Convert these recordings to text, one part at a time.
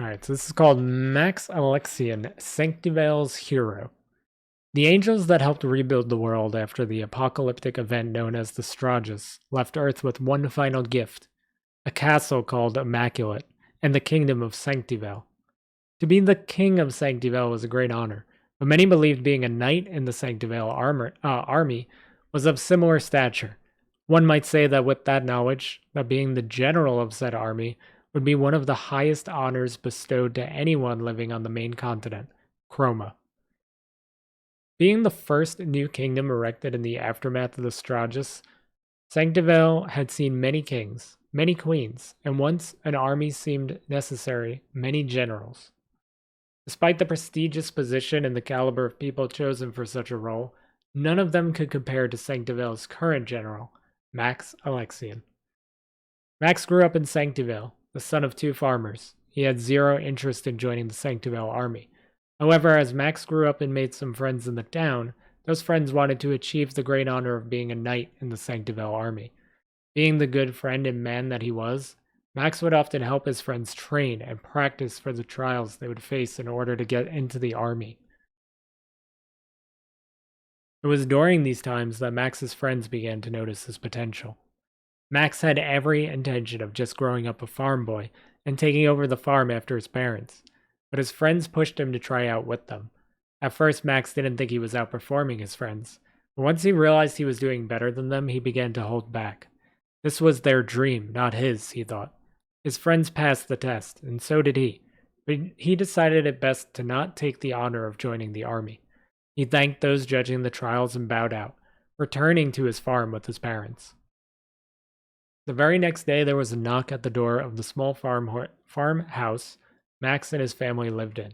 Alright, so this is called Max Alexian, Sanctiveil's Hero. The angels that helped rebuild the world after the apocalyptic event known as the Stratus left Earth with one final gift, a castle called Immaculate, and the kingdom of Sanctiveil. To be the king of Sanctiveil was a great honor, but many believed being a knight in the Sanctiveil army was of similar stature. One might say that with that knowledge, that being the general of said army would be one of the highest honors bestowed to anyone living on the main continent, Chroma. Being the first new kingdom erected in the aftermath of the Stratus, Sanctiveil had seen many kings, many queens, and once an army seemed necessary, many generals. Despite the prestigious position and the caliber of people chosen for such a role, none of them could compare to Sanctiveil's current general, Max Alexian. Max grew up in Sanctiveil, the son of two farmers. He had zero interest in joining the Sanctiveil army. However, as Max grew up and made some friends in the town, those friends wanted to achieve the great honor of being a knight in the Sanctiveil army. Being the good friend and man that he was, Max would often help his friends train and practice for the trials they would face in order to get into the army. It was during these times that Max's friends began to notice his potential. Max had every intention of just growing up a farm boy and taking over the farm after his parents, but his friends pushed him to try out with them. At first, Max didn't think he was outperforming his friends, but once he realized he was doing better than them, he began to hold back. This was their dream, not his, he thought. His friends passed the test, and so did he, but he decided it best to not take the honor of joining the army. He thanked those judging the trials and bowed out, returning to his farm with his parents. The very next day, there was a knock at the door of the small farmhouse Max and his family lived in.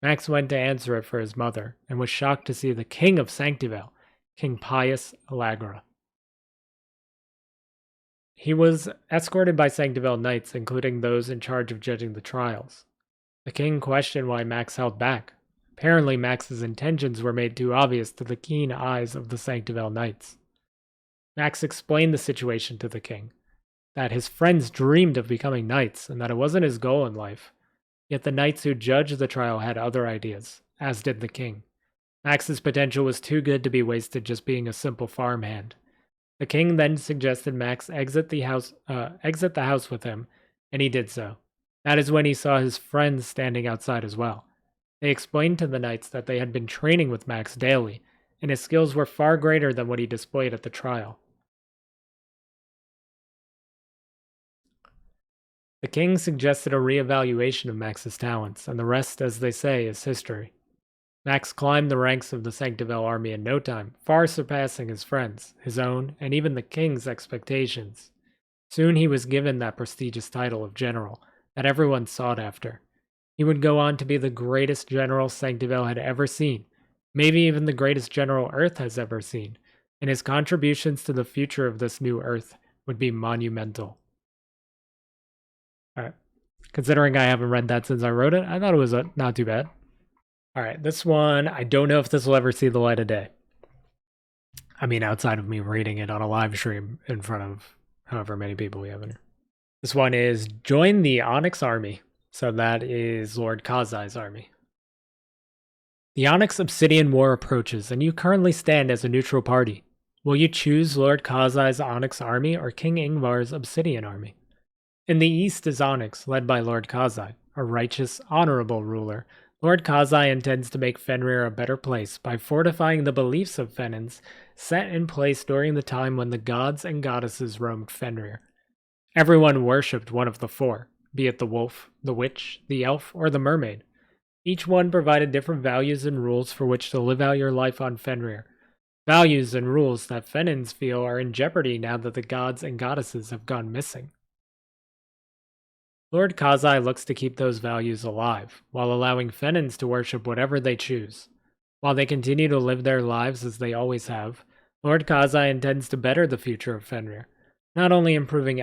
Max went to answer it for his mother, and was shocked to see the king of Sanctiveil, King Pius Allegra. He was escorted by Sanctiveil knights, including those in charge of judging the trials. The king questioned why Max held back. Apparently, Max's intentions were made too obvious to the keen eyes of the Sanctiveil knights. Max explained the situation to the king, that his friends dreamed of becoming knights and that it wasn't his goal in life. Yet the knights who judged the trial had other ideas, as did the king. Max's potential was too good to be wasted just being a simple farmhand. The king then suggested Max exit the house with him, and he did so. That is when he saw his friends standing outside as well. They explained to the knights that they had been training with Max daily, and his skills were far greater than what he displayed at the trial. The king suggested a re-evaluation of Max's talents, and the rest, as they say, is history. Max climbed the ranks of the Sanctiveil army in no time, far surpassing his friends, his own, and even the king's expectations. Soon he was given that prestigious title of general that everyone sought after. He would go on to be the greatest general Sanctiveil had ever seen, maybe even the greatest general Earth has ever seen, and his contributions to the future of this new Earth would be monumental. Alright, considering I haven't read that since I wrote it, I thought it was not too bad. Alright, this one, I don't know if this will ever see the light of day. I mean, outside of me reading it on a live stream in front of however many people we have in here. This one is Join the Onyx Army. So that is Lord Kazai's army. The Onyx Obsidian War approaches, and you currently stand as a neutral party. Will you choose Lord Kazai's Onyx army or King Ingvar's Obsidian army? In the east is Onyx, led by Lord Kazai, a righteous, honorable ruler. Lord Kazai intends to make Fenrir a better place by fortifying the beliefs of Fenins set in place during the time when the gods and goddesses roamed Fenrir. Everyone worshipped one of the four, be it the wolf, the witch, the elf, or the mermaid. Each one provided different values and rules for which to live out your life on Fenrir. Values and rules that Fenins feel are in jeopardy now that the gods and goddesses have gone missing. Lord Kazai looks to keep those values alive, while allowing Fenins to worship whatever they choose. While they continue to live their lives as they always have, Lord Kazai intends to better the future of Fenrir, not only improving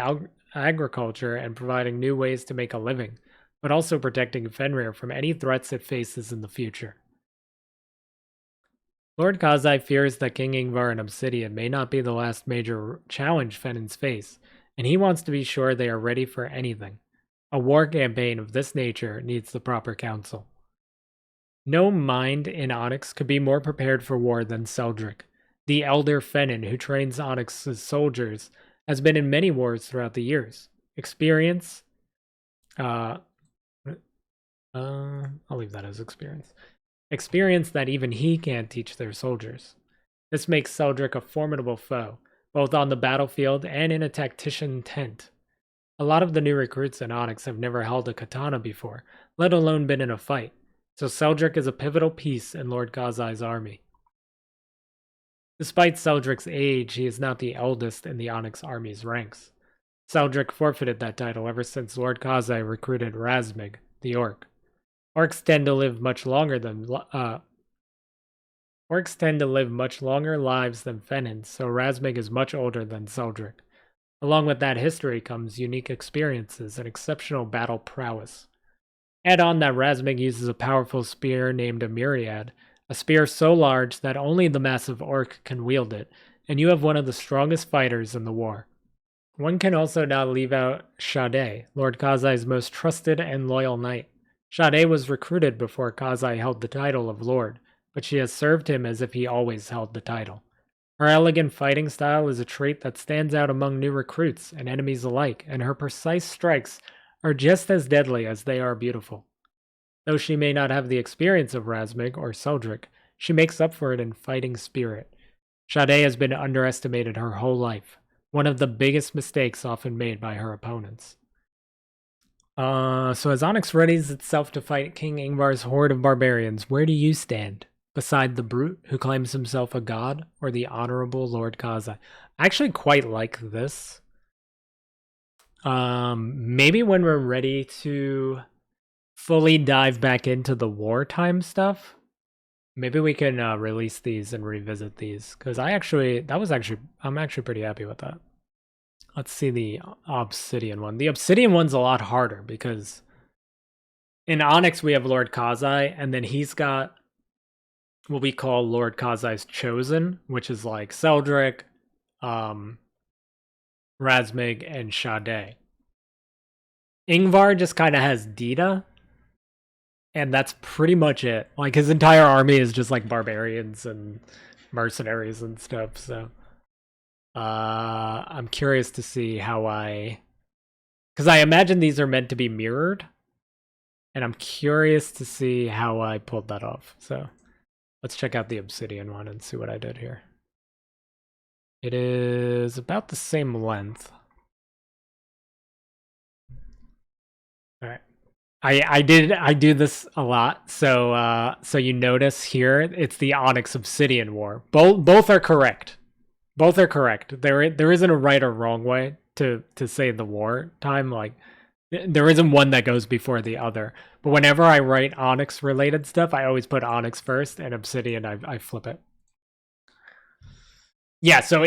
agriculture and providing new ways to make a living, but also protecting Fenrir from any threats it faces in the future. Lord Kazai fears that King Ingvar and Obsidian may not be the last major challenge Fenins face, and he wants to be sure they are ready for anything. A war campaign of this nature needs the proper counsel. No mind in Onyx could be more prepared for war than Seldric. The elder Fenin who trains Onyx's soldiers has been in many wars throughout the years. Experience, I'll leave that as experience. Experience that even he can't teach their soldiers. This makes Seldric a formidable foe, both on the battlefield and in a tactician tent. A lot of the new recruits in Onyx have never held a katana before, let alone been in a fight, so Seldric is a pivotal piece in Lord Kazai's army. Despite Seldric's age, he is not the eldest in the Onyx army's ranks. Seldric forfeited that title ever since Lord Kazai recruited Razmig, the orc. Orcs tend to live much longer lives than Fenin, so Razmig is much older than Seldric. Along with that history comes unique experiences and exceptional battle prowess. Add on that Razmig uses a powerful spear named a Myriad, a spear so large that only the massive orc can wield it, and you have one of the strongest fighters in the war. One can also not leave out Sade, Lord Kazai's most trusted and loyal knight. Sade was recruited before Kazai held the title of Lord, but she has served him as if he always held the title. Her elegant fighting style is a trait that stands out among new recruits and enemies alike, and her precise strikes are just as deadly as they are beautiful. Though she may not have the experience of Razmig or Seldric, she makes up for it in fighting spirit. Sade has been underestimated her whole life, one of the biggest mistakes often made by her opponents. So as Onyx readies itself to fight King Ingvar's horde of barbarians, where do you stand? Beside the brute who claims himself a god, or the honorable Lord Kazai? I actually quite like this. Maybe when we're ready to fully dive back into the wartime stuff, maybe we can release these and revisit these, because I'm actually pretty happy with that. Let's see the Obsidian one. The Obsidian one's a lot harder because in Onyx we have Lord Kazai, and then he's got what we call Lord Kazai's Chosen, which is like Seldric, Razmig, and Sade. Ingvar just kind of has Dita, and that's pretty much it. Like, his entire army is just like barbarians and mercenaries and stuff, so I'm curious to see how because I imagine these are meant to be mirrored, and I'm curious to see how I pulled that off. So let's check out the Obsidian one and see what I did here. It is about the same length. All right. I do this a lot, so you notice here it's the Onyx Obsidian War. Both are correct. Both are correct. There isn't a right or wrong way to say the war time. Like, there isn't one that goes before the other. But whenever I write Onyx related stuff, I always put Onyx first, and Obsidian I flip it. Yeah, so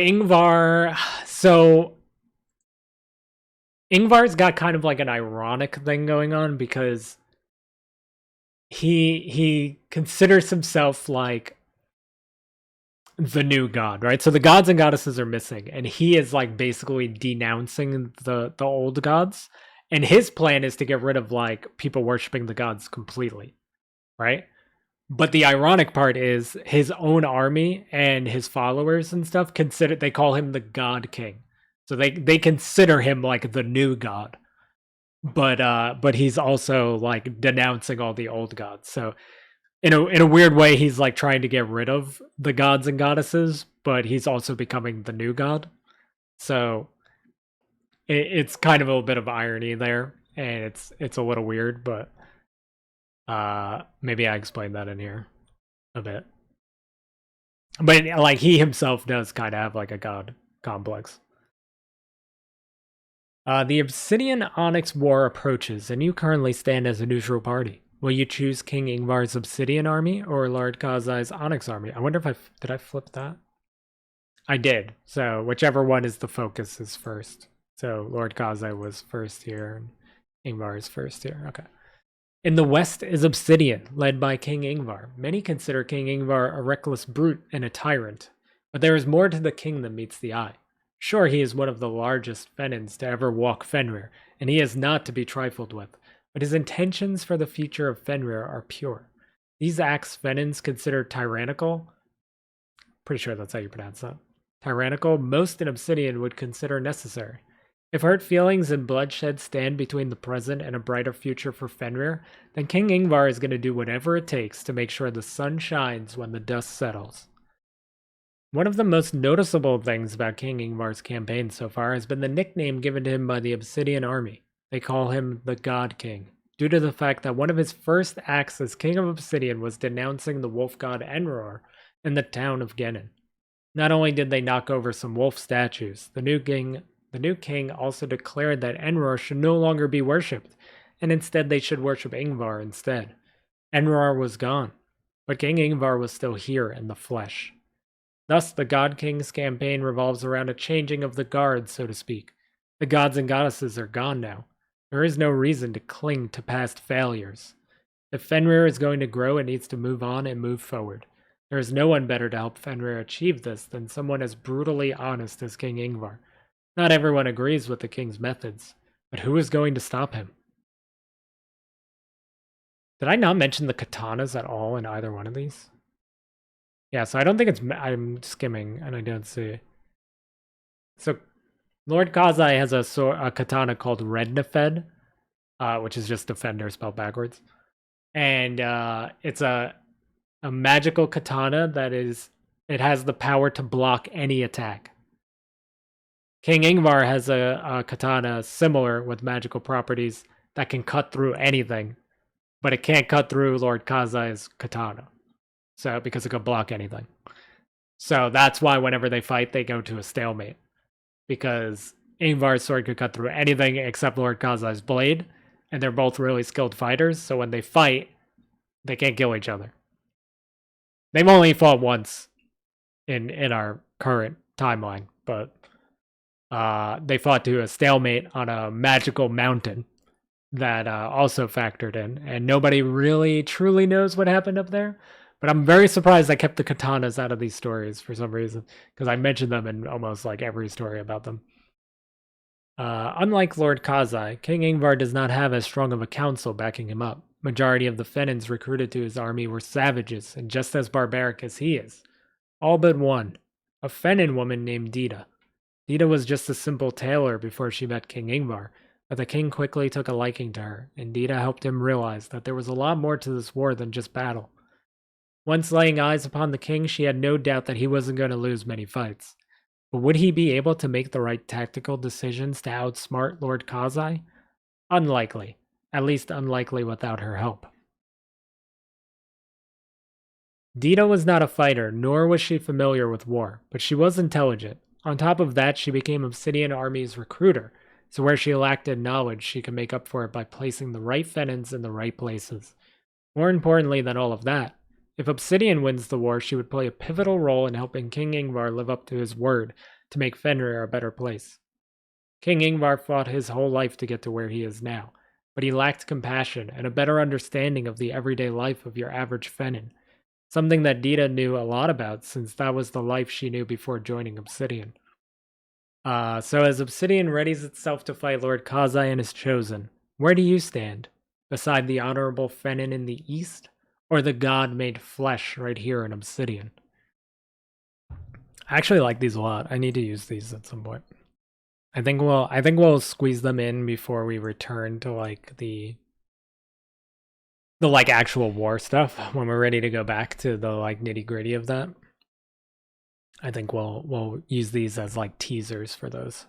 Ingvar's got kind of like an ironic thing going on, because he considers himself like the new god, right? So the gods and goddesses are missing, and he is like basically denouncing the old gods, and his plan is to get rid of like people worshiping the gods completely, right? But the ironic part is his own army and his followers and stuff they call him the God King. So they consider him like the new god. But he's also like denouncing all the old gods. So in a weird way, he's like trying to get rid of the gods and goddesses, but he's also becoming the new god. So it's kind of a bit of irony there, and it's a little weird, but maybe I explained that in here a bit. But like, he himself does kind of have like a god complex. The Obsidian Onyx War approaches, and you currently stand as a neutral party. Will you choose King Ingvar's Obsidian army or Lord Kazai's Onyx army? I wonder if did I flip that? I did. So whichever one is the focus is first. So Lord Kazai was first here, and Ingvar is first here. Okay. In the west is Obsidian, led by King Ingvar. Many consider King Ingvar a reckless brute and a tyrant, but there is more to the king than meets the eye. Sure, he is one of the largest Fenins to ever walk Fenrir, and he is not to be trifled with, but his intentions for the future of Fenrir are pure. These acts Fenins consider tyrannical, pretty sure that's how you pronounce that, tyrannical, most in Obsidian would consider necessary. If hurt feelings and bloodshed stand between the present and a brighter future for Fenrir, then King Ingvar is going to do whatever it takes to make sure the sun shines when the dust settles. One of the most noticeable things about King Ingvar's campaign so far has been the nickname given to him by the Obsidian army. They call him the God King, due to the fact that one of his first acts as King of Obsidian was denouncing the wolf god Enror in the town of Genin. Not only did they knock over some wolf statues, the new king also declared that Enror should no longer be worshipped, and instead they should worship Ingvar instead. Enror was gone, but King Ingvar was still here in the flesh. Thus, the God King's campaign revolves around a changing of the guard, so to speak. The gods and goddesses are gone now. There is no reason to cling to past failures. If Fenrir is going to grow, it needs to move on and move forward. There is no one better to help Fenrir achieve this than someone as brutally honest as King Ingvar. Not everyone agrees with the king's methods, but who is going to stop him? Did I not mention the katanas at all in either one of these? Yeah, so I don't think it's... I'm skimming, and I don't see. So, Lord Kazai has a katana called Red Nefed, which is just Defender spelled backwards. And it's a magical katana that is... It has the power to block any attack. King Ingvar has a katana similar with magical properties that can cut through anything, but it can't cut through Lord Kazai's katana. So, because it could block anything. So that's why whenever they fight, they go to a stalemate. Because Ingvar's sword could cut through anything except Lord Kazai's blade, and they're both really skilled fighters, so when they fight, they can't kill each other. They've only fought once in our current timeline, but they fought to a stalemate on a magical mountain that also factored in, and nobody really truly knows what happened up there. But I'm very surprised I kept the katanas out of these stories for some reason, because I mentioned them in almost like every story about them. Unlike Lord Kazai, King Ingvar does not have as strong of a council backing him up. Majority of the Fenins recruited to his army were savages and just as barbaric as he is. All but one, a Fenin woman named Dita. Dita was just a simple tailor before she met King Ingvar, but the king quickly took a liking to her, and Dita helped him realize that there was a lot more to this war than just battle. Once laying eyes upon the king, she had no doubt that he wasn't going to lose many fights. But would he be able to make the right tactical decisions to outsmart Lord Kazai? Unlikely. At least unlikely without her help. Dita was not a fighter, nor was she familiar with war, but she was intelligent. On top of that, she became Obsidian Army's recruiter, so where she lacked in knowledge, she could make up for it by placing the right Fenins in the right places. More importantly than all of that, if Obsidian wins the war, she would play a pivotal role in helping King Ingvar live up to his word to make Fenrir a better place. King Ingvar fought his whole life to get to where he is now, but he lacked compassion and a better understanding of the everyday life of your average Fenin, something that Dita knew a lot about since that was the life she knew before joining Obsidian. So as Obsidian readies itself to fight Lord Kazai and his chosen, where do you stand? Beside the honorable Fenin in the east? Or the god made flesh right here in Obsidian? I actually like these a lot. I need to use these at some point. I think we'll squeeze them in before we return to like the like actual war stuff when we're ready to go back to the like nitty-gritty of that. I think we'll use these as like teasers for those.